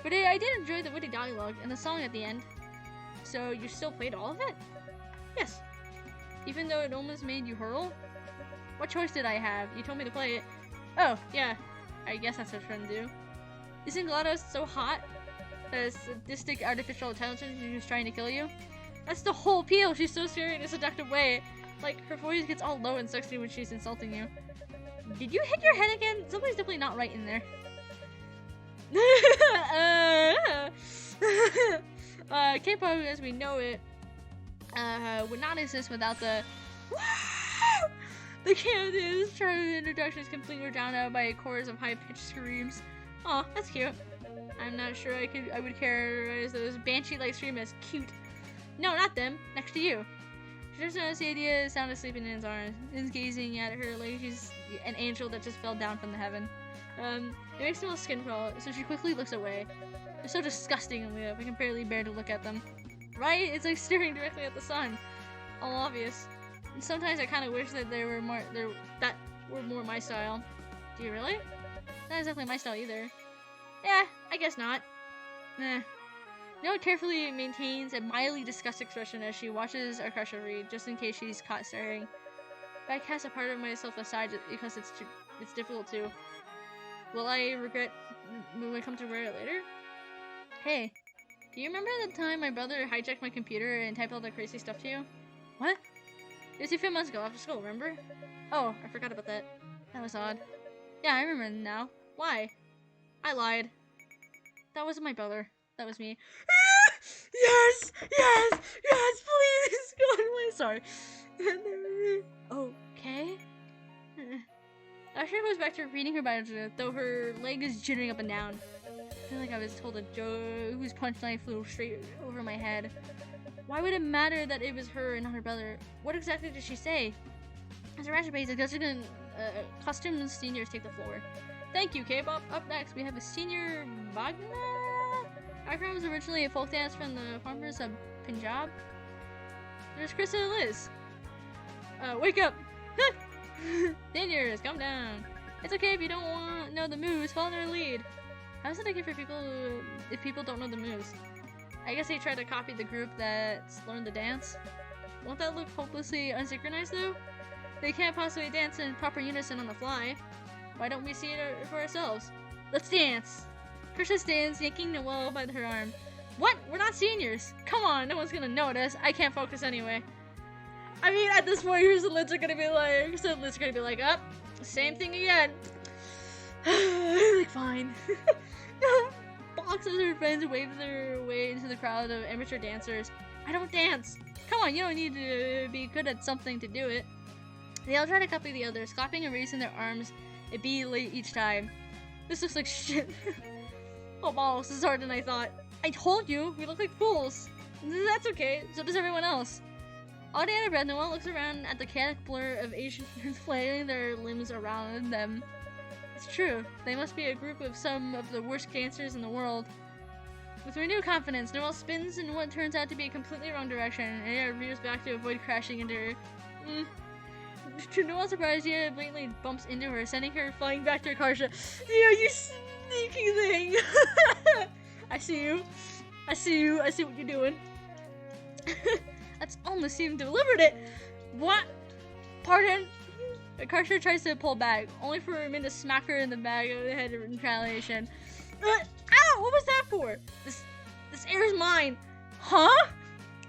[SPEAKER 1] But I did enjoy the witty dialogue and the song at the end. So you still played all of it? Yes. Even though it almost made you hurl? What choice did I have? You told me to play it. Oh, yeah. I guess that's what friends do. Isn't GLaDOS so hot? The sadistic artificial intelligence who's trying to kill you? That's the whole appeal. She's so scary in a seductive way. Like, her voice gets all low and sexy when she's insulting you. Did you hit your head again? Something's definitely not right in there. K-pop as we know it would not exist without the the Kansas Charlie introduction is completely drowned out by a chorus of high-pitched screams. Aw, that's cute. I'm not sure I would characterize those banshee-like screams as cute. No, not them. Next to you. She just noticed the idea sound asleep in his arms, and is gazing at her like she's an angel that just fell down from the heaven. It makes her skin crawl, so she quickly looks away. They're so disgustingly lit up, I can barely bear to look at them. Right? It's like staring directly at the sun. All obvious. And sometimes I kind of wish that that were more my style. Do you really? Not exactly my style either. Yeah, I guess not. Noelle carefully maintains a mildly disgusted expression as she watches Arkasha read, just in case she's caught staring. But I cast a part of myself aside because it's difficult to. Will I regret when I come to regret it later? Hey, Do you remember the time my brother hijacked my computer and typed all that crazy stuff to you? What? It was a few months ago after school, remember? Oh, I forgot about that. That was odd. Yeah, I remember now. Why? I lied. That wasn't my brother. That was me. Yes! Yes! Yes, please! God, I'm sorry. Okay? Asher goes back to reading her Bible, though her leg is jittering up and down. I feel like I was told a joke whose punchline flew straight over my head. Why would it matter that it was her and not her brother? What exactly did she say? As a rather basic, costumed seniors take the floor. Thank you, K-pop. Up next, we have a senior Bhagna. Akram was originally a folk dance from the farmers of Punjab. There's Chris and Liz. Wake up! Seniors, calm down. It's okay if you don't know the moves. Follow their lead. How is it okay for people if people don't know the moves? I guess they try to copy the group that's learned the dance. Won't that look hopelessly unsynchronized though? They can't possibly dance in proper unison on the fly. Why don't we see it for ourselves? Let's dance! Krisha stands, yanking Noelle by her arm. What? We're not seniors! Come on, no one's gonna notice. I can't focus anyway. I mean, at this point, here's the lids are gonna be like, up, same thing again. Like, fine. Box as her friends wave their way into the crowd of amateur dancers. I don't dance! Come on, you don't need to be good at something to do it. They all try to copy the others, clapping and raising their arms a beat late each time. This looks like shit. Oh balls, this is harder than I thought. I told you, we look like fools. That's okay, so does everyone else. All day out of breath, Noelle looks around at the chaotic blur of Asians flailing their limbs around them. It's true, they must be a group of some of the worst gangsters in the world. With renewed confidence, Noelle spins in what turns out to be a completely wrong direction, and rears back to avoid crashing into her. To Noelle's surprise, Nia blatantly bumps into her, sending her flying back to her car. Yeah, you sneaky thing! I see you. I see you. I see what you're doing. That's almost seemed deliberate. What? Pardon? Karsha tries to pull back, only for Min to smack her in the back of the head in retaliation. Ow! What was that for? This air is mine. Huh?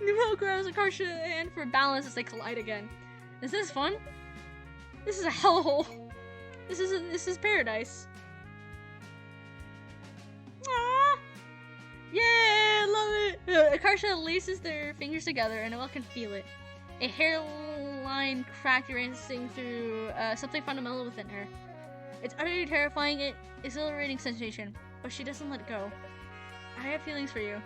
[SPEAKER 1] Noelle grabs Karsha's hand for balance as they collide again. Is this fun? This is a hellhole. This is paradise. Aww. Yeah, love it. Karsha laces their fingers together, and Noelle can feel it. A hairline crack racing through something fundamental within her. It's utterly terrifying and exhilarating sensation, but she doesn't let it go. I have feelings for you.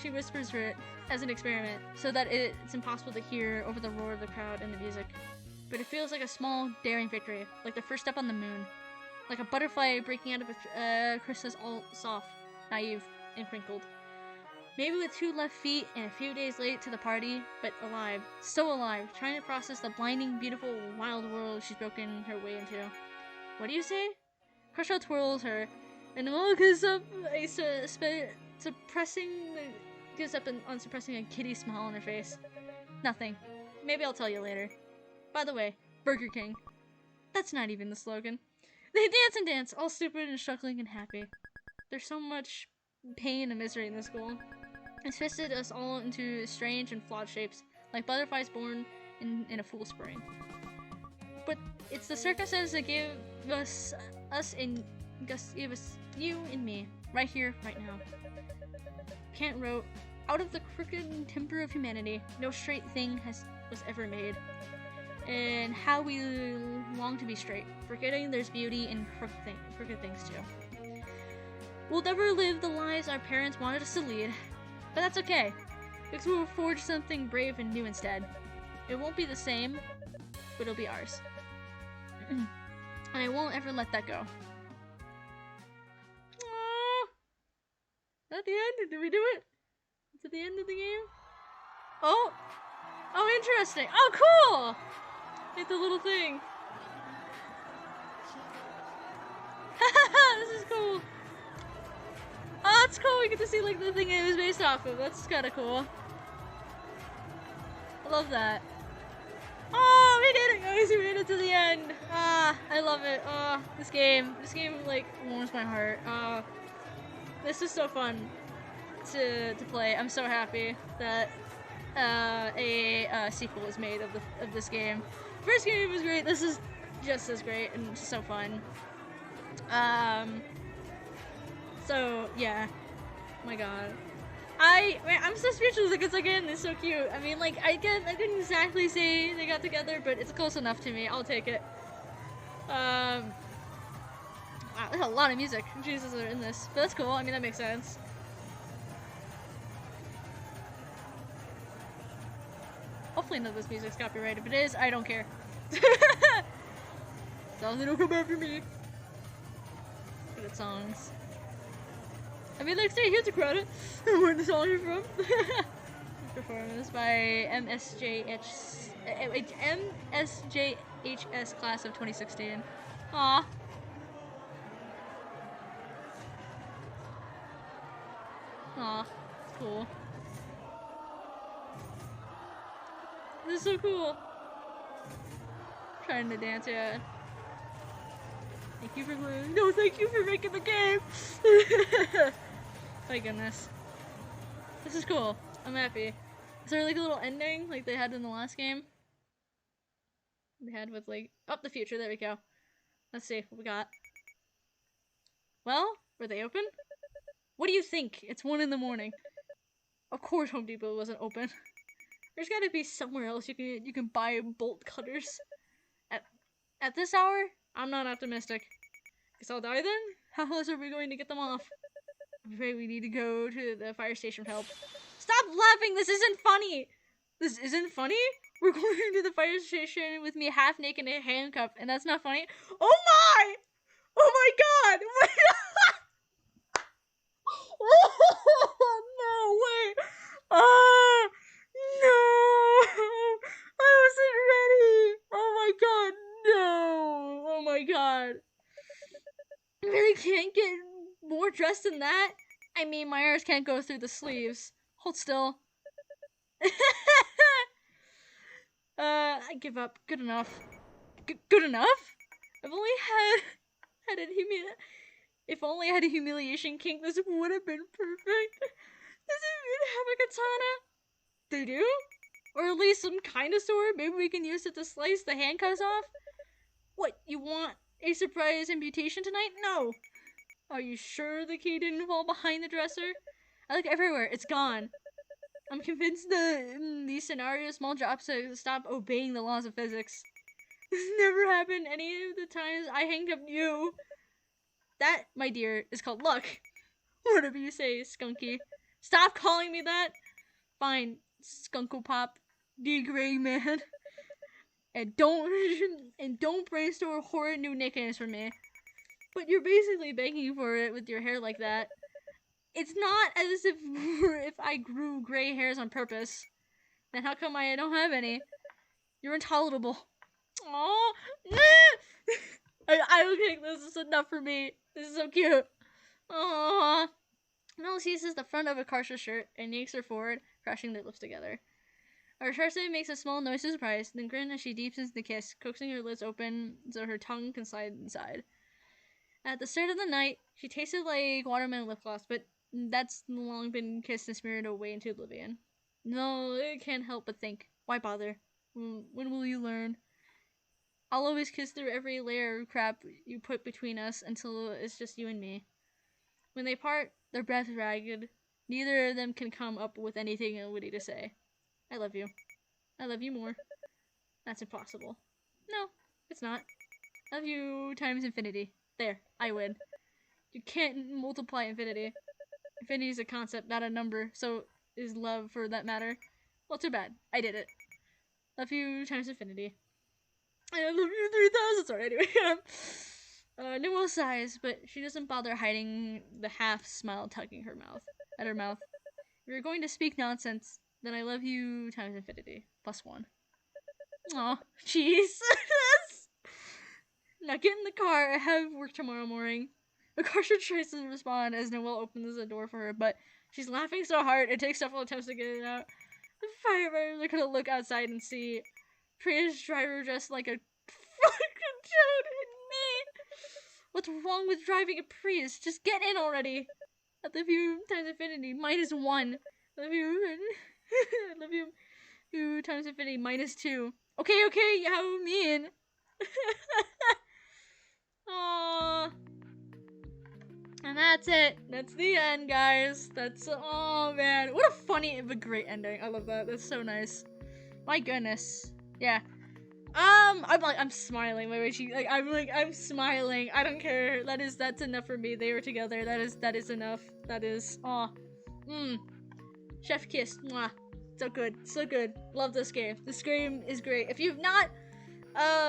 [SPEAKER 1] She whispers for it as an experiment, so that it's impossible to hear over the roar of the crowd and the music. But it feels like a small, daring victory, like the first step on the moon. Like a butterfly breaking out of a chrysalis, all soft, naive, and crinkled. Maybe with 2 left feet and a few days late to the party, but alive, so alive, trying to process the blinding, beautiful, wild world she's broken her way into. What do you say? Crusher twirls her, and Noelle gives up on suppressing a kitty smile on her face. Nothing. Maybe I'll tell you later. By the way, Burger King. That's not even the slogan. They dance and dance, all stupid and struggling and happy. There's so much pain and misery in this school. It's twisted us all into strange and flawed shapes, like butterflies born in a fool's brain. But it's the circumstances that gave us you and me, right here, right now. Kant wrote, out of the crooked timber of humanity, no straight thing was ever made. And how we long to be straight, forgetting there's beauty in crooked things too. We'll never live the lives our parents wanted us to lead, but that's okay, because we'll forge something brave and new instead. It won't be the same, but it'll be ours. And I won't ever let that go. Aww. Is that the end? Did we do it? Is it the end of the game? Oh! Oh, interesting! Oh, cool! Hit the little thing. This is cool. Oh, that's cool. We get to see like the thing it was based off of. That's kind of cool. I love that. Oh, we did it, guys. We made it to the end. Ah, I love it. Oh, this game like warms my heart. This is so fun. to play. I'm so happy that a sequel is made of this game. First game was great. This is just as great and just so fun. So yeah, oh my god. I'm so speechless because again, it's so cute. I mean, like, I couldn't exactly say they got together, but it's close enough to me. I'll take it. Wow, there's a lot of music. Jesus are in this, but that's cool. I mean, that makes sense. Hopefully none of this music's copyrighted. If it is, I don't care. So they don't come after me. Good songs. I mean, like, say, here's a credit. Where the song is from. Performance by MSJHS class of 2016. Aw. Aw. Cool. This is so cool. Trying to dance, yeah. Thank you for playing. No, thank you for making the game. My goodness. This is cool. I'm happy. Is there like a little ending like they had in the last game? They had with like, oh, the future. There we go. Let's see what we got. Well, were they open? What do you think? It's 1 in the morning. Of course Home Depot wasn't open. There's gotta be somewhere else you can buy bolt cutters. At this hour, I'm not optimistic. Guess I'll die then? How else are we going to get them off? I'm afraid we need to go to the fire station for help. Stop laughing! This isn't funny! This isn't funny? We're going to the fire station with me half naked and handcuffed, and that's not funny? Oh my! Oh my god! No way! No! I wasn't ready! Oh my god, no! Oh my god. I really can't get more dressed than that? I mean, my arms can't go through the sleeves. Hold still. I give up. Good enough. Good enough? I've only had a if only I had a humiliation kink, this would have been perfect. Does it even have a katana? They do? Or at least some kind of sword? Maybe we can use it to slice the handcuffs off? What, you want a surprise amputation tonight? No. Are you sure the key didn't fall behind the dresser? I look everywhere. It's gone. I'm convinced these scenarios, small drops to stop obeying the laws of physics. This never happened any of the times I handcuffed you. That, my dear, is called luck. Whatever you say, Skunky. Stop calling me that. Fine, Skunkle Pop, D Gray Man. And don't brainstorm horrid new nicknames for me. But you're basically begging for it with your hair like that. It's not as if I grew gray hairs on purpose. Then how come I don't have any? You're intolerable. Aww. I don't think this is enough for me. This is so cute. Aww. Mel seizes the front of a Karsha shirt and yanks her forward, crushing their lips together. Our Karsha makes a small noise of surprise, then grins as she deepens the kiss, coaxing her lips open so her tongue can slide inside. At the start of the night, she tasted like watermelon lip gloss, but that's long been kissed and smeared away into oblivion. No, I can't help but think, why bother? When will you learn? I'll always kiss through every layer of crap you put between us until it's just you and me. When they part, their breath ragged. Neither of them can come up with anything witty to say. I love you. I love you more. That's impossible. No, it's not. I love you times infinity. There, I win. You can't multiply infinity. Infinity is a concept, not a number, so is love for that matter. Well, too bad. I did it. Love you times infinity. I love you 3,000. Sorry, anyway. Noelle sighs, but she doesn't bother hiding the half smile tugging at her mouth. If you're going to speak nonsense, then I love you times infinity. +1. Aw, jeez. Now get in the car. I have work tomorrow morning. Akarsha tries to respond as Noelle opens the door for her, but she's laughing so hard it takes several attempts to get it out. The firefighters are gonna look outside and see Prius driver dressed like a fucking toad and me. What's wrong with driving a Prius? Just get in already. I love you times infinity minus 1. I love you. I love you. You times infinity minus 2. Okay, okay, how mean. Aww. And that's it. That's the end, guys. That's, oh man. What a funny but great ending. I love that. That's so nice. My goodness. Yeah. I'm smiling. I'm smiling. I don't care. That's enough for me. They were together. That is enough. That is, Chef kiss. Mwah. So good. So good. Love this game. This game is great. If you've not,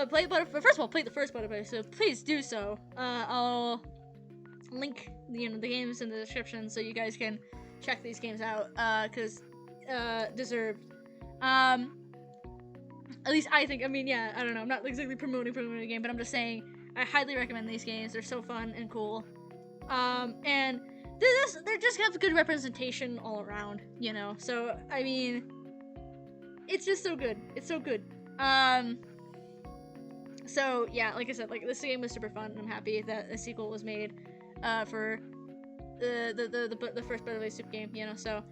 [SPEAKER 1] played Butterfly, first of all, play the first Butterfly, so please do so. I'll link the games in the description so you guys can check these games out, cause, deserved. At least I think, I mean, yeah, I don't know, I'm not exactly promoting the game, but I'm just saying, I highly recommend these games. They're so fun and cool. And they're just have good representation all around, you know, so, I mean, it's just so good. It's so good. So, yeah, like I said, like, this game was super fun, and I'm happy that a sequel was made, for the first Butterfly Soup game, you know, so,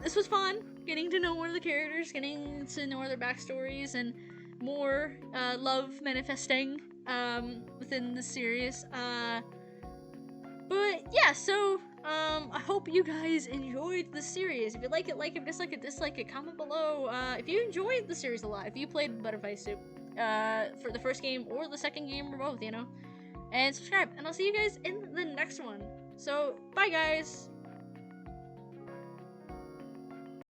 [SPEAKER 1] this was fun, getting to know more of the characters, getting to know their backstories, and more, love manifesting, within the series, but, yeah, so, I hope you guys enjoyed the series. If you like it, dislike it, comment below, if you enjoyed the series a lot, if you played Butterfly Soup, for the first game, or the second game, or both, you know, and subscribe, and I'll see you guys in the next one. So, bye guys!